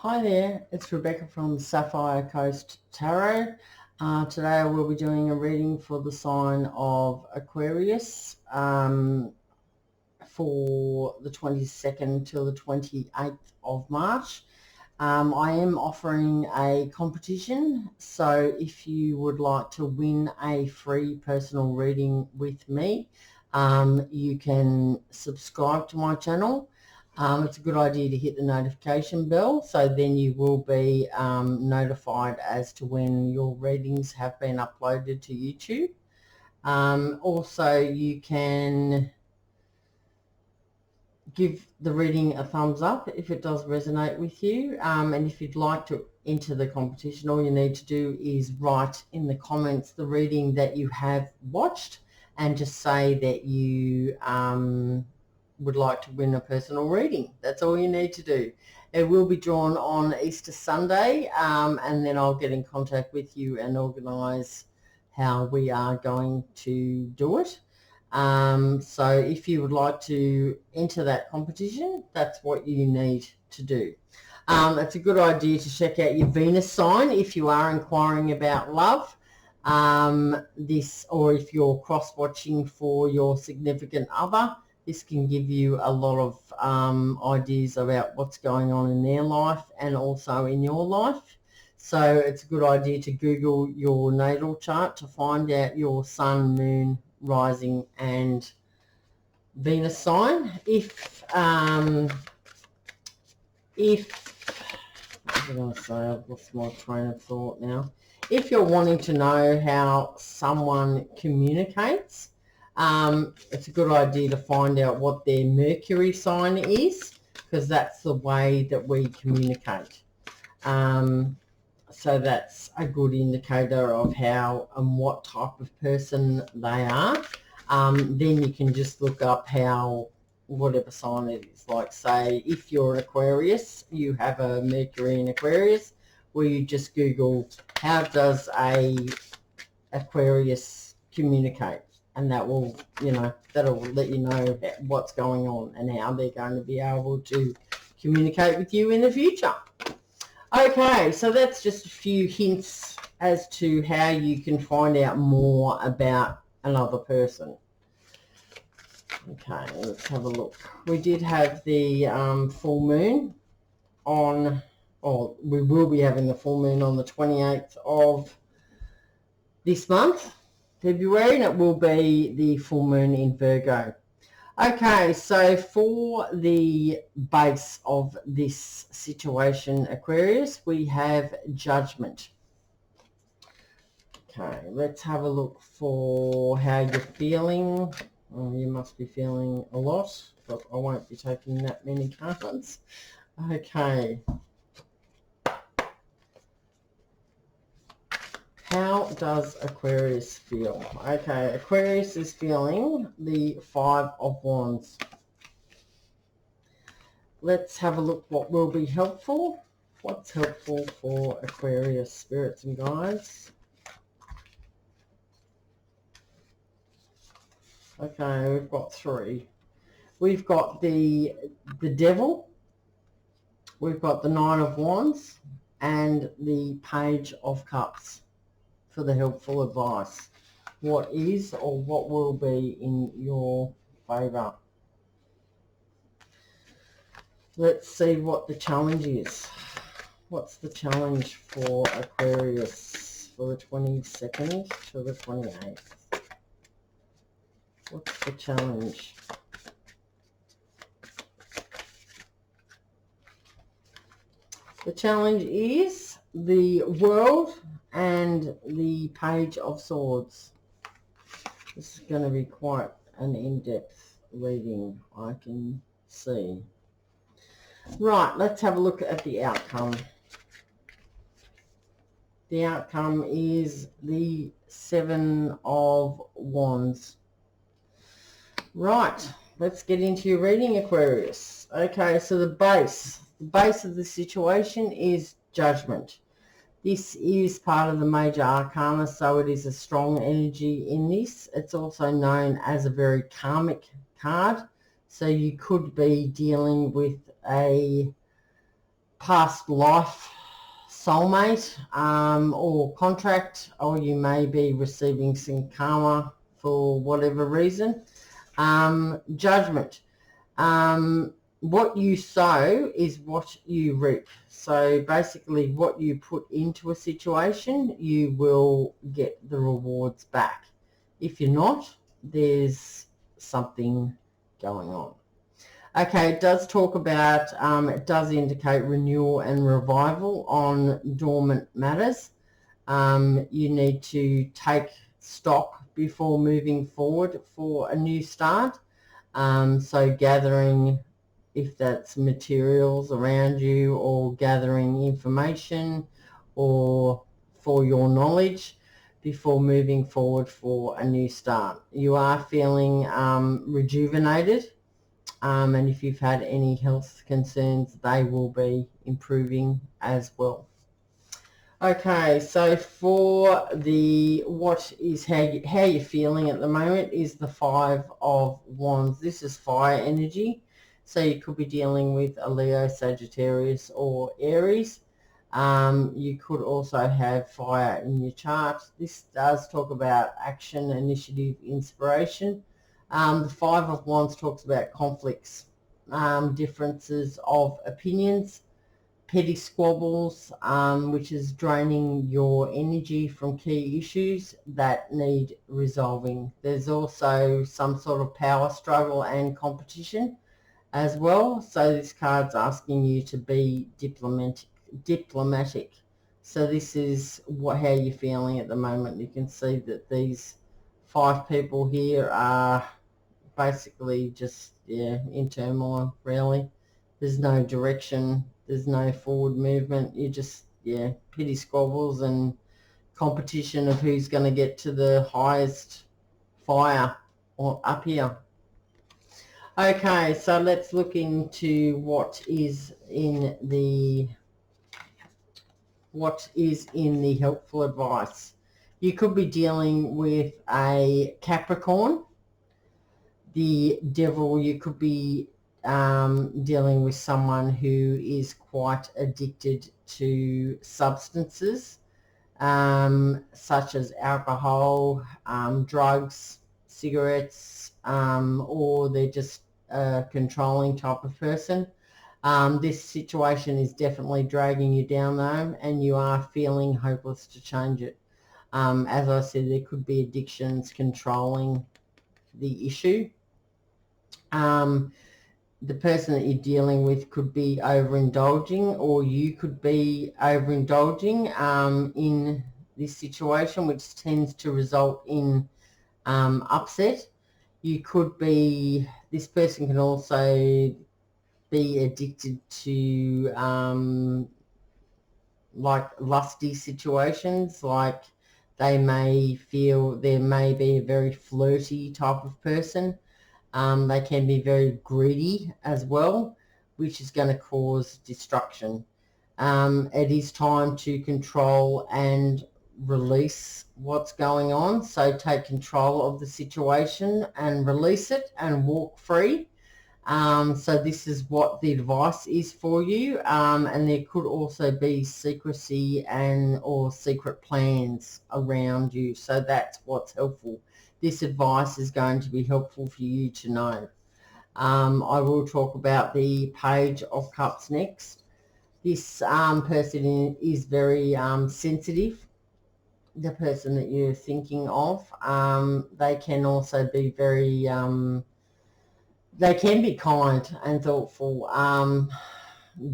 Hi there, it's Rebekah from Sapphire Coast Tarot. Today I will be doing a reading for the sign of Aquarius for the 22nd till the 28th of March. I am offering a competition, so if you would like to win a free personal reading with me, you can subscribe to my channel. It's a good idea to hit the notification bell, so then you will be notified as to when your readings have been uploaded to YouTube. Also, you can give the reading a thumbs up if it does resonate with you, and if you'd like to enter the competition, all you need to do is write in the comments the reading that you have watched and just say that you would like to win a personal reading. That's all you need to do. It will be drawn on Easter Sunday, and then I'll get in contact with you and organise how we are going to do it. So if you would like to enter that competition, that's what you need to do. It's a good idea to check out your Venus sign if you are inquiring about love. Or if you're cross-watching for your significant other, this can give you a lot of ideas about what's going on in their life and also in your life. So it's a good idea to Google your natal chart to find out your sun, moon, rising and Venus sign. If what was I going to say? I've lost my train of thought now. If you're wanting to know how someone communicates, it's a good idea to find out what their Mercury sign is, because that's the way that we communicate. So that's a good indicator of how and what type of person they are. Then you can just look up how, whatever sign it is. Like, say, if you're an Aquarius, you have a Mercury in Aquarius, where you just Google, how does a Aquarius communicate? And that will, that'll let you know what's going on and how they're going to be able to communicate with you in the future. Okay, so that's just a few hints as to how you can find out more about another person. Okay, let's have a look. We did have the full moon on, or we will be having the full moon on the 28th of this month, February, and it will be the full moon in Virgo. Okay, so for the base of this situation, Aquarius, we have judgment. Okay, let's have a look for how you're feeling. Oh, you must be feeling a lot, but I won't be taking that many cards. Okay. How does Aquarius feel? Okay, Aquarius is feeling the 5 of Wands. Let's have a look what will be helpful. What's helpful for Aquarius, spirits and guides? Okay, we've got 3. We've got the Devil. We've got the 9 of Wands and the Page of Cups for the helpful advice. What is or what will be in your favour? Let's see what the challenge is. What's the challenge for Aquarius for the 22nd to the 28th? What's the challenge? The challenge is the World and the Page of Swords. This is going to be quite an in-depth reading, I can see. Right, let's have a look at the outcome. The outcome is the 7 of Wands. Right, let's get into your reading, Aquarius. Okay, so the base of the situation is judgment. This is part of the major arcana, so it is a strong energy in this. It's also known as a very karmic card, so you could be dealing with a past life soulmate or contract, or you may be receiving some karma for whatever reason. Judgment. What you sow is what you reap. So basically what you put into a situation, you will get the rewards back. If you're not, there's something going on. Okay, it does talk about, it does indicate renewal and revival on dormant matters. You need to take stock before moving forward for a new start. So gathering, if that's materials around you, or gathering information or for your knowledge before moving forward for a new start. You are feeling rejuvenated. And if you've had any health concerns, they will be improving as well. Okay, so for the how you're feeling at the moment is the 5 of Wands. This is fire energy, so you could be dealing with a Leo, Sagittarius, or Aries. You could also have fire in your chart. This does talk about action, initiative, inspiration. The 5 of Wands talks about conflicts, differences of opinions, petty squabbles, which is draining your energy from key issues that need resolving. There's also some sort of power struggle and competition as well. So this card's asking you to be diplomatic. So this is how you're feeling at the moment. You can see that these 5 people here are basically just in turmoil, really. There's no direction, there's no forward movement. You just petty squabbles and competition of who's going to get to the highest fire or up here. Okay, so let's look into what is in the helpful advice. You could be dealing with a Capricorn. The Devil, you could be dealing with someone who is quite addicted to substances, such as alcohol, drugs, cigarettes, or they're just a controlling type of person. This situation is definitely dragging you down though, and you are feeling hopeless to change it. As I said, there could be addictions controlling the issue. The person that you're dealing with could be overindulging, or you could be overindulging in this situation, which tends to result in upset. You could be, this person can also be addicted to like lusty situations, like they may feel there may be a very flirty type of person. They can be very greedy as well, which is going to cause destruction. It is time to control and release what's going on. So take control of the situation and release it and walk free. So this is what the advice is for you. And there could also be secrecy or secret plans around you. So that's what's helpful. This advice is going to be helpful for you to know. I will talk about the Page of Cups next. This person is very sensitive, the person that you're thinking of. They can also be very, they can be kind and thoughtful,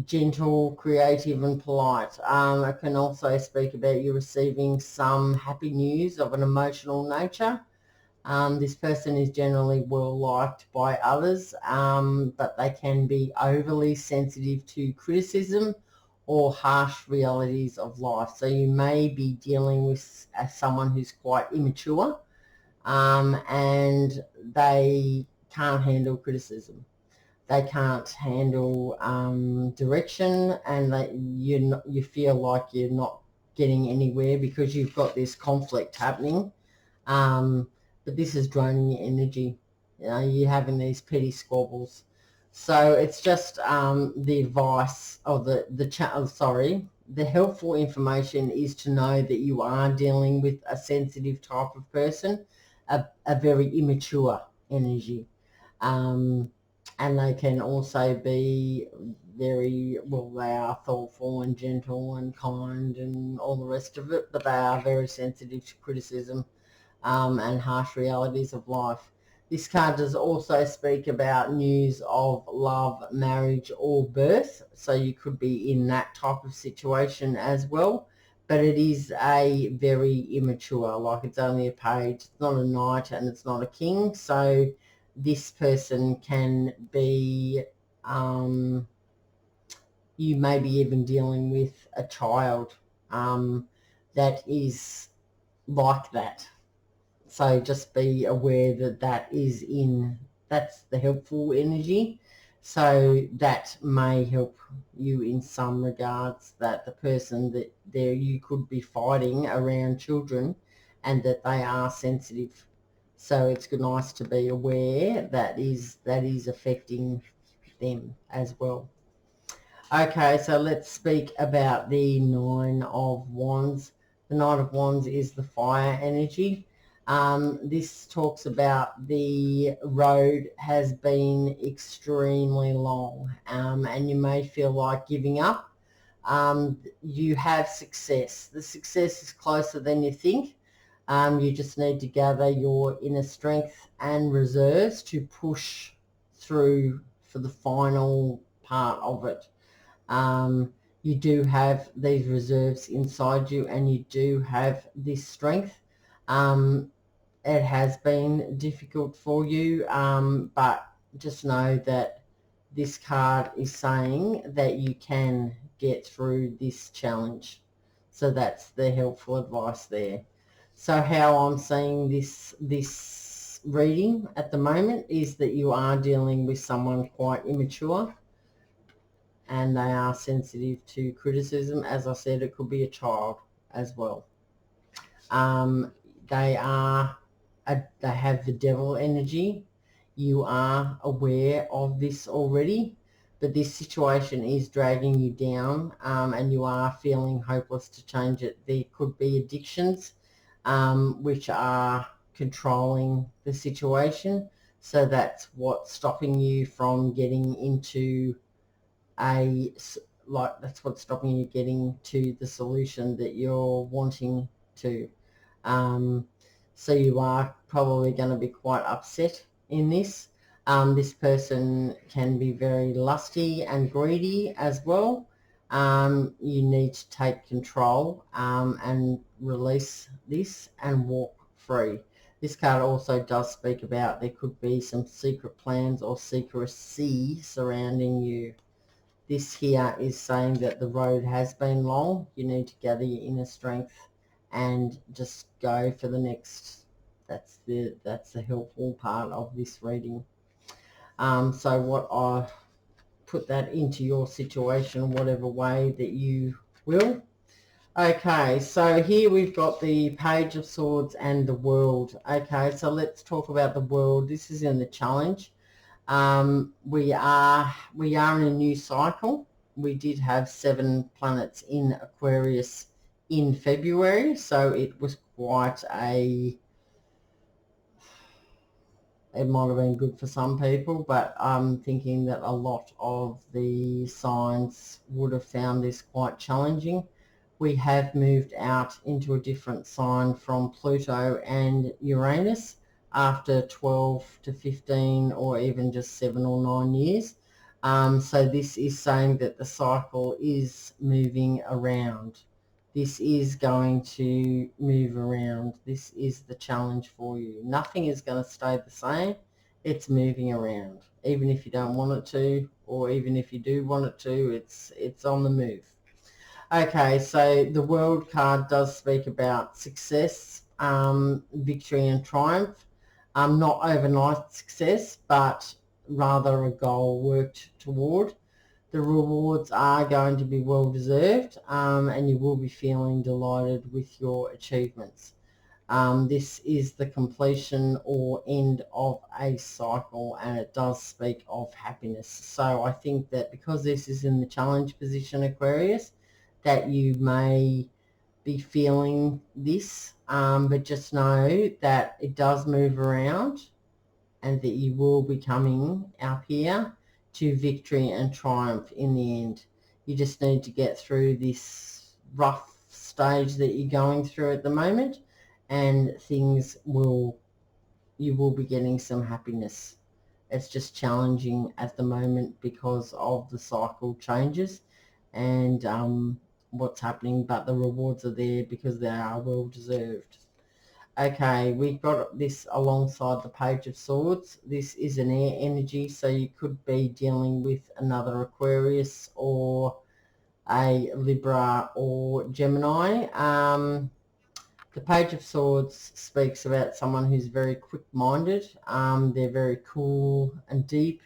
gentle, creative and polite. I can also speak about you receiving some happy news of an emotional nature. This person is generally well liked by others, but they can be overly sensitive to criticism or harsh realities of life. So you may be dealing with someone who's quite immature, and they can't handle criticism. They can't handle direction, and you feel like you're not getting anywhere because you've got this conflict happening. But this is draining your energy. You're having these petty squabbles So it's just the advice or the helpful information is to know that you are dealing with a sensitive type of person, a very immature energy. And they can also be very, well, they are thoughtful and gentle and kind and all the rest of it, but they are very sensitive to criticism and harsh realities of life. This card does also speak about news of love, marriage or birth, so you could be in that type of situation as well, but it is a very immature, like it's only a page, it's not a knight and it's not a king, so this person can be, you may be even dealing with a child that is like that. So just be aware that that's the helpful energy. So that may help you in some regards, that the person that there you could be fighting around children and that they are sensitive. So it's nice to be aware that is affecting them as well. Okay, so let's speak about the Nine of Wands. The Nine of Wands is the fire energy. This talks about the road has been extremely long, and you may feel like giving up. You have success. The success is closer than you think. You just need to gather your inner strength and reserves to push through for the final part of it. You do have these reserves inside you and you do have this strength. It has been difficult for you, but just know that this card is saying that you can get through this challenge. So that's the helpful advice there. So how I'm seeing this reading at the moment is that you are dealing with someone quite immature and they are sensitive to criticism. As I said, it could be a child as well. They have the devil energy. You are aware of this already, but this situation is dragging you down, and you are feeling hopeless to change it. There could be addictions which are controlling the situation, so that's what's stopping you from getting into that's what's stopping you getting to the solution that you're wanting to. So you are probably going to be quite upset in this. This person can be very lusty and greedy as well. You need to take control and release this and walk free. This card also does speak about there could be some secret plans or secrecy surrounding you. This here is saying that the road has been long. You need to gather your inner strength and just go for the next. That's the helpful part of this reading. So what I put that into your situation, whatever way that you will. Okay, so here we've got the Page of Swords and the World. Okay, so let's talk about the World. This is in the challenge. We are in a new cycle. We did have 7 planets in Aquarius in February, so it was quite it might have been good for some people, but I'm thinking that a lot of the signs would have found this quite challenging. We have moved out into a different sign from Pluto and Uranus after 12 to 15 or even just 7 or 9 years. So this is saying that the cycle is moving around. This is going to move around. This is the challenge for you. Nothing is going to stay the same. It's moving around. Even if you don't want it to, or even if you do want it to, it's on the move. Okay, so the World card does speak about success, victory and triumph. Not overnight success, but rather a goal worked toward. The rewards are going to be well deserved, and you will be feeling delighted with your achievements. This is the completion or end of a cycle, and it does speak of happiness. So I think that because this is in the challenge position, Aquarius, that you may be feeling this, but just know that it does move around and that you will be coming up here to victory and triumph in the end. You just need to get through this rough stage that you're going through at the moment, and you will be getting some happiness. It's just challenging at the moment because of the cycle changes and what's happening, but the rewards are there because they are well deserved. Okay, we've got this alongside the Page of Swords. This is an air energy, so you could be dealing with another Aquarius or a Libra or Gemini. The Page of Swords speaks about someone who's very quick-minded. They're very cool and deep.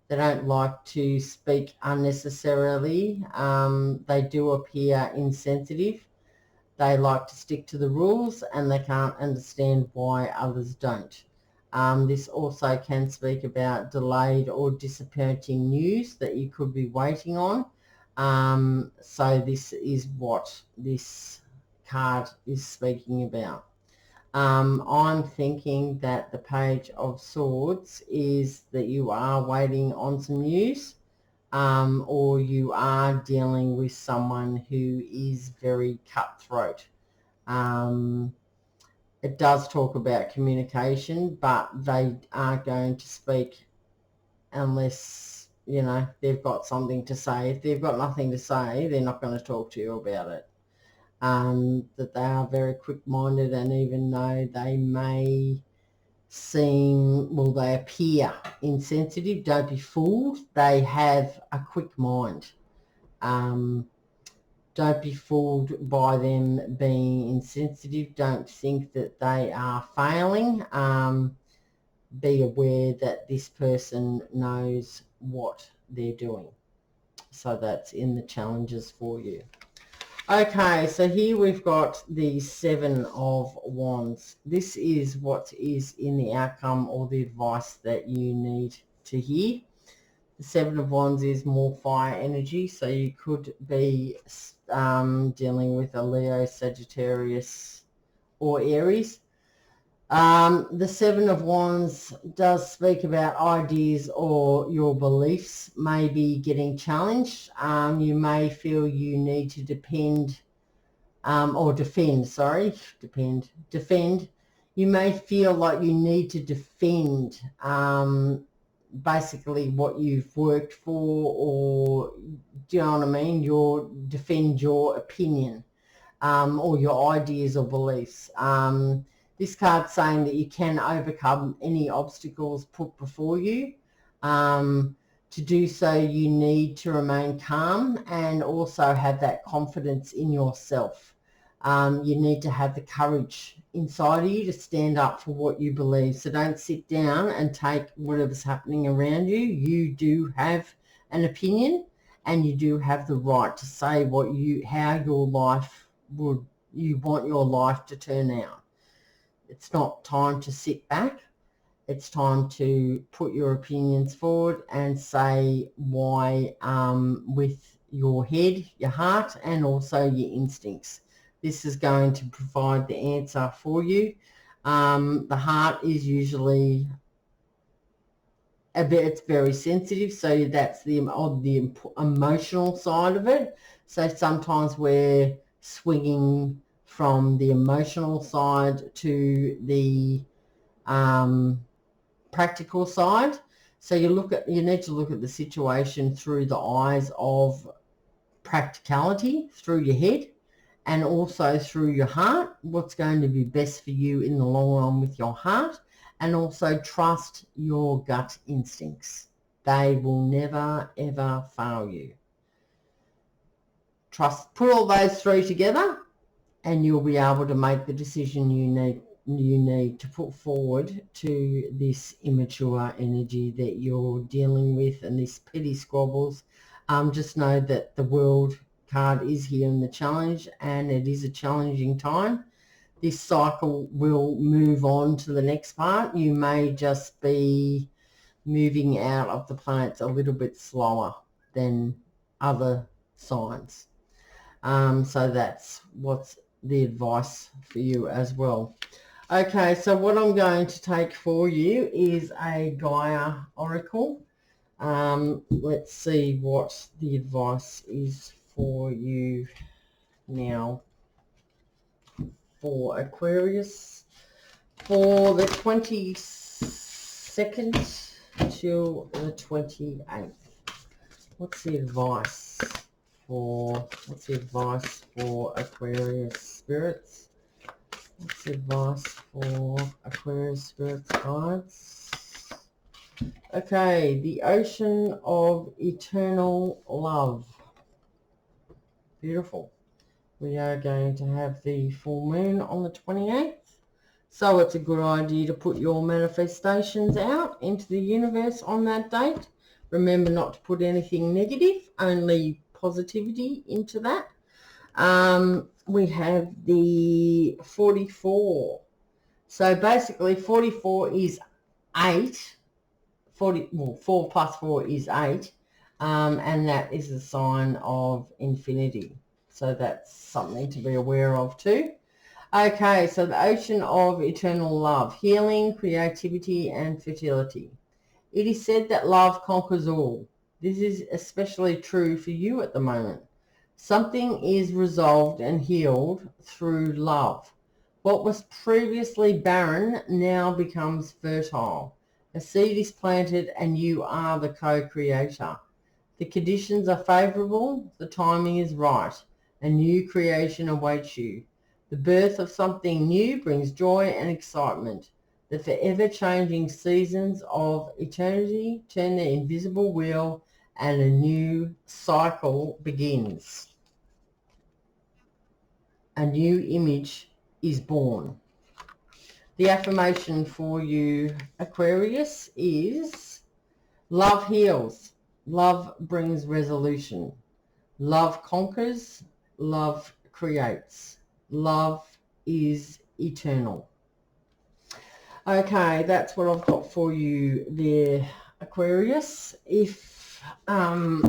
They don't like to speak unnecessarily. They do appear insensitive. They like to stick to the rules, and they can't understand why others don't. This also can speak about delayed or disappointing news that you could be waiting on. So this is what this card is speaking about. I'm thinking that the Page of Swords is that you are waiting on some news, or you are dealing with someone who is very cutthroat. It does talk about communication, but they aren't going to speak unless, you know, they've got something to say. If they've got nothing to say, they're not going to talk to you about it. That they are very quick-minded, and even though they may seem, well, they appear insensitive, don't be fooled. They have a quick mind. Don't be fooled by them being insensitive. Don't think that they are failing. Be aware that this person knows what they're doing. So that's in the challenges for you. Okay, so here we've got the Seven of Wands. This is what is in the outcome or the advice that you need to hear. The Seven of Wands is more fire energy, so you could be dealing with a Leo, Sagittarius, or Aries. The Seven of Wands does speak about ideas or your beliefs may be getting challenged. You may feel you need to defend. You may feel like you need to defend basically what you've worked for, or do you know what I mean? Defend your opinion or your ideas or beliefs. This card's saying that you can overcome any obstacles put before you. To do so, you need to remain calm and also have that confidence in yourself. You need to have the courage inside of you to stand up for what you believe. So don't sit down and take whatever's happening around you. You do have an opinion, and you do have the right to say how your life you want your life to turn out. It's not time to sit back. It's time to put your opinions forward and say why with your head, your heart, and also your instincts. This is going to provide the answer for you. The heart is usually it's very sensitive, so that's the emotional side of it. So sometimes we're swinging from the emotional side to the practical side. So you need to look at the situation through the eyes of practicality, through your head, and also through your heart, what's going to be best for you in the long run with your heart. And also trust your gut instincts. They will never, ever fail you. Put all those three together, and you'll be able to make the decision you need to put forward to this immature energy that you're dealing with and this petty squabbles. Just know that the World card is here in the challenge, and it is a challenging time. this cycle will move on to the next part. You may just be moving out of the planets a little bit slower than other signs. So that's what's the advice for you as well. Okay, so what I'm going to take for you is a Gaia Oracle. Let's see what the advice is for you now for Aquarius for the 22nd till the 28th. What's the advice for Aquarius spirits? What's the advice for Aquarius spirits guides? Okay, the ocean of eternal love. Beautiful. We are going to have the full moon on the 28th. So it's a good idea to put your manifestations out into the universe on that date. Remember not to put anything negative, only positivity into that. We have the 44. So basically 44 is 8. 4 plus 4 is 8. And that is a sign of infinity. So that's something to be aware of too. Okay, so the ocean of eternal love, healing, creativity, and fertility. It is said that love conquers all. This is especially true for you at the moment. Something is resolved and healed through love. What was previously barren now becomes fertile. A seed is planted and you are the co-creator. The conditions are favorable, the timing is right. A new creation awaits you. The birth of something new brings joy and excitement. The forever changing seasons of eternity turn their invisible wheel and a new cycle begins. A new image is born. The affirmation for you, Aquarius, is love heals. Love brings resolution. Love conquers. Love creates. Love is eternal. Okay, that's what I've got for you there, Aquarius. If I'm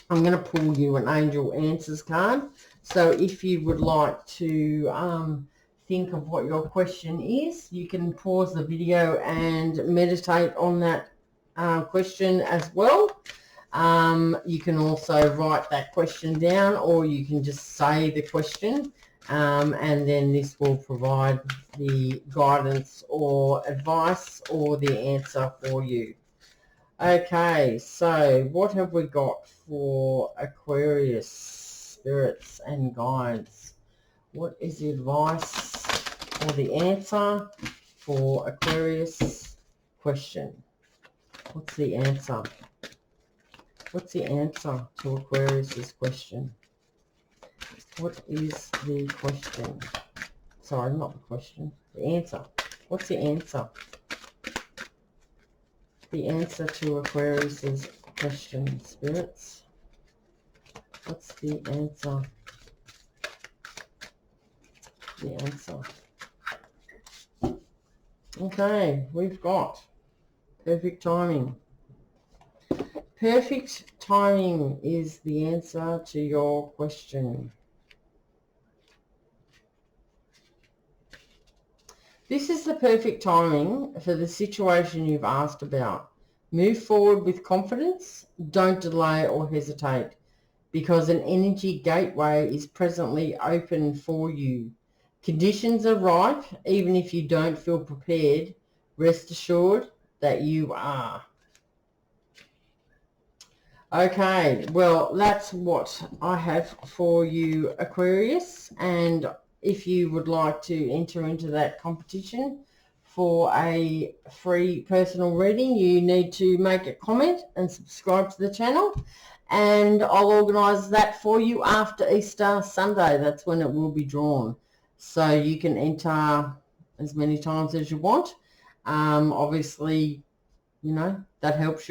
going to pull you an angel answers card. So if you would like to think of what your question is, you can pause the video and meditate on that question as well. You can also write that question down, or you can just say the question, and then this will provide the guidance or advice or the answer for you. Okay, so what have we got for Aquarius spirits and guides? What is the advice or the answer for Aquarius question? What's the answer? What's the answer to Aquarius's question? What is the question? Sorry, not the question. The answer. What's the answer? The answer to Aquarius's question, spirits. What's the answer? The answer. Okay, we've got perfect timing. Perfect timing is the answer to your question. This is the perfect timing for the situation you've asked about. Move forward with confidence. Don't delay or hesitate, because an energy gateway is presently open for you. Conditions are ripe, even if you don't feel prepared. Rest assured that you are. Okay, well, that's what I have for you, Aquarius. And if you would like to enter into that competition for a free personal reading, you need to make a comment and subscribe to the channel. And I'll organise that for you after Easter Sunday. That's when it will be drawn. So you can enter as many times as you want. Obviously, you know, that helps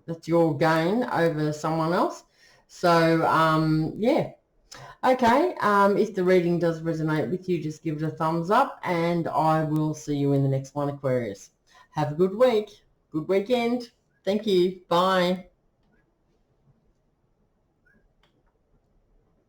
that's your gain over someone else. So, yeah. Okay, if the reading does resonate with you, just give it a thumbs up, and I will see you in the next one, Aquarius. Have a good week, good weekend. Thank you. Bye.